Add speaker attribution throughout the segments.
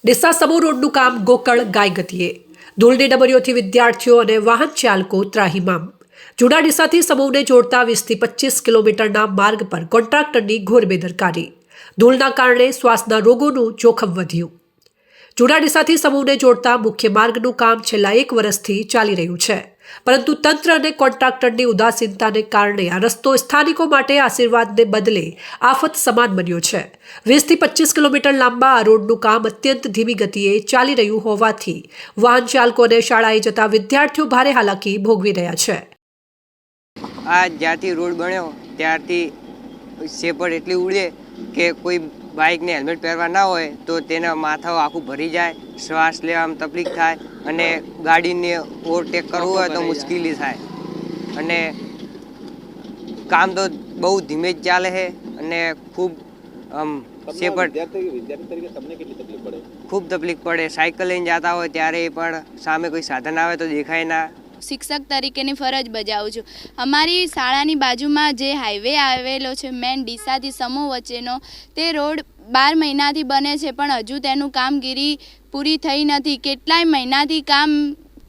Speaker 1: ડીસા સમૂહ રોડનું કામ ગોકળ ગાય ગતિએ. ધૂળની ડબરીઓથી વિદ્યાર્થીઓ અને વાહન ચાલકો ત્રાહિમામ. જૂના ડીસાથી સમૂહને જોડતા 20 થી 25 કિલોમીટરના માર્ગ પર કોન્ટ્રાક્ટરની ઘોર બેદરકારી. ધૂળના કારણે શ્વાસના રોગોનું જોખમ વધ્યું. જૂના ડીસાથી સમૂહને જોડતા મુખ્ય માર્ગનું કામ છેલ્લા 1 વર્ષથી ચાલી રહ્યું છે, પરંતુ તંત્ર અને કોન્ટ્રાક્ટરની ઉદાસીનતાને કારણે આ રસ્તો સ્થાનિકો માટે આશીર્વાદને બદલે આફત સમાન બન્યો છે. 20 થી 25 કિલોમીટર લાંબા આ રોડનું કામ અત્યંત ધીમી ગતિએ ચાલી રહ્યું હોવાથી વાહન ચાલકો અને શાળાએ જતા વિદ્યાર્થીઓ ભારે હાલાકી ભોગવી રહ્યા છે.
Speaker 2: આ જ્યારથી રોડ બન્યો ત્યારથી સેપડ એટલી ઉડે કે કોઈ બાઇકને હેલ્મેટ પહેરવા ના હોય તો તેના માથાઓ આખું ભરી જાય, શ્વાસ લેવામાં તકલીફ થાય અને ગાડીને ઓવરટેક કરવું હોય તો મુશ્કેલી થાય. અને કામ તો બહુ ધીમે જ ચાલે છે અને ખૂબ સેપડ ખૂબ તકલીફ પડે. સાયકલ લઈને જતા હોય ત્યારે પણ સામે કોઈ સાધન આવે તો દેખાય ના.
Speaker 3: શિક્ષક તરીકેની ફરજ બજાવું છું. અમારી શાળાની બાજુમાં જે હાઈવે આવેલો છે મેન ડીસાથી સમૂહ વચ્ચેનો, તે રોડ 12 મહિનાથી બને છે પણ હજુ તેનું કામગીરી પૂરી થઈ નથી. કેટલાય મહિનાથી કામ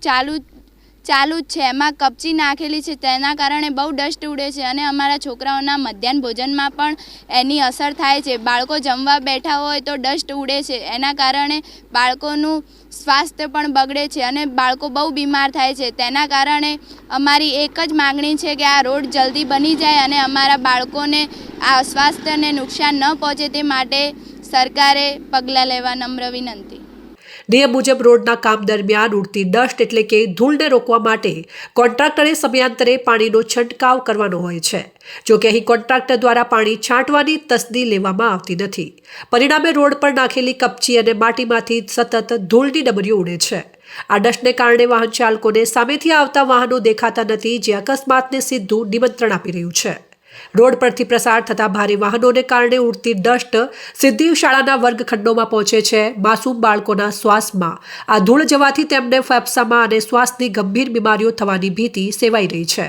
Speaker 3: ચાલુ જ છે. એમાં કપચી નાખેલી છે, તેના કારણે બહુ ડસ્ટ ઉડે છે અને અમારા છોકરાઓના મધ્યાહન ભોજનમાં પણ એની અસર થાય છે. બાળકો જમવા બેઠા હોય તો ડસ્ટ ઉડે છે, એના કારણે બાળકોનું સ્વાસ્થ્ય પણ બગડે છે અને બાળકો બહુ બીમાર થાય છે. તેના કારણે અમારી એક જ માગણી છે કે આ રોડ જલ્દી બની જાય અને અમારા બાળકોને આ સ્વાસ્થ્યને નુકસાન ન પહોંચે તે માટે સરકારે પગલાં લેવા નમ્ર વિનંતી.
Speaker 1: નિયમ મુજબ રોડના કામ દરમિયાન ઉડતી ડસ્ટ એટલે કે ધૂળને રોકવા માટે કોન્ટ્રાક્ટરે સમયાંતરે પાણીનો છંટકાવ કરવાનો હોય છે. જોકે અહીં કોન્ટ્રાક્ટર દ્વારા પાણી છાંટવાની તસ્દી લેવામાં આવતી નથી. પરિણામે રોડ પર નાખેલી કપચી અને માટીમાંથી સતત ધૂળની ડબરીઓ ઉડે છે. આ ડસ્ટને કારણે વાહન ચાલકોને સામેથી આવતા વાહનો દેખાતા નથી, જે અકસ્માતને સીધું નિમંત્રણ આપી રહ્યું છે. રોડ પરથી પ્રસાર થતા ભારે વાહનોને કારણે ઉડતી ડસ્ટ સીધી શાળાના વર્ગખંડોમાં પહોંચે છે. માસૂમ બાળકોના શ્વાસમાં આ ધૂળ જવાથી તેમને ફેફસામાં અને શ્વાસની ગંભીર બીમારીઓ થવાની ભીતિ સેવાઈ રહી છે.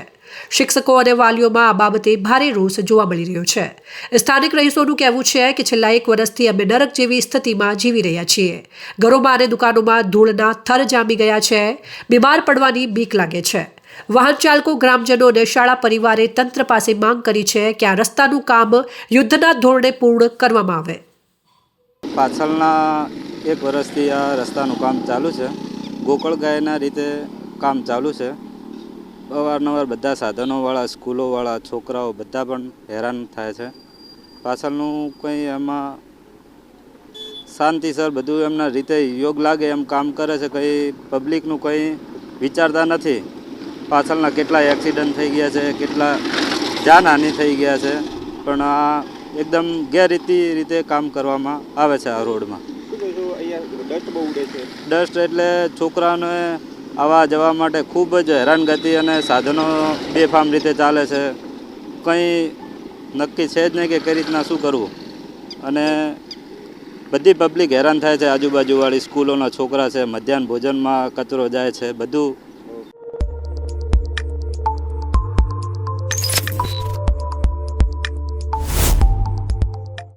Speaker 1: શિક્ષકો અને વાલીઓમાં આ બાબતે ભારે રોષ જોવા મળી રહ્યો છે. સ્થાનિક રહીશોનું કહેવું છે કે છેલ્લા 1 વર્ષથી અમે નરક જેવી સ્થિતિમાં જીવી રહ્યા છીએ. ઘરોમાં અને દુકાનોમાં ધૂળના થર જામી ગયા છે. બીમાર પડવાની બીક લાગે છે. વાહન ચાલકો, ગ્રામજનો અને શાળા પરિવારે તંત્ર પાસે માંગ કરી છે કે આ રસ્તાનું કામ યુદ્ધના ધોરણે પૂર્ણ કરવામાં આવે.
Speaker 4: પાછળના 1 વર્ષથી આ રસ્તાનું કામ ચાલુ છે. ગોકળ ગાયના રીતે કામ ચાલુ છે. અવારનવાર બધા સાધનોવાળા, સ્કૂલોવાળા છોકરાઓ બધા પણ હેરાન થાય છે. પાછળનું કંઈ એમાં શાંતિસર બધું એમના રીતે યોગ લાગે એમ કામ કરે છે. કંઈ પબ્લિકનું કંઈ વિચારતા નથી. પાછળના કેટલા એક્સિડન્ટ થઈ ગયા છે, કેટલા જાનહાનિ થઈ ગયા છે, પણ આ એકદમ ગેરરીતિ રીતે કામ કરવામાં આવે છે. આ રોડમાં ડસ્ટ એટલે છોકરાઓને આવવા જવા માટે ખૂબ જ હેરાનગતિ અને સાધનો બેફામ રીતે ચાલે છે. કંઈ નક્કી છે જ નહીં કે કઈ રીતના શું કરવું. અને બધી પબ્લિક હેરાન થાય છે. આજુબાજુવાળી સ્કૂલોના છોકરા છે, મધ્યાહન ભોજનમાં કચરો જાય છે, બધું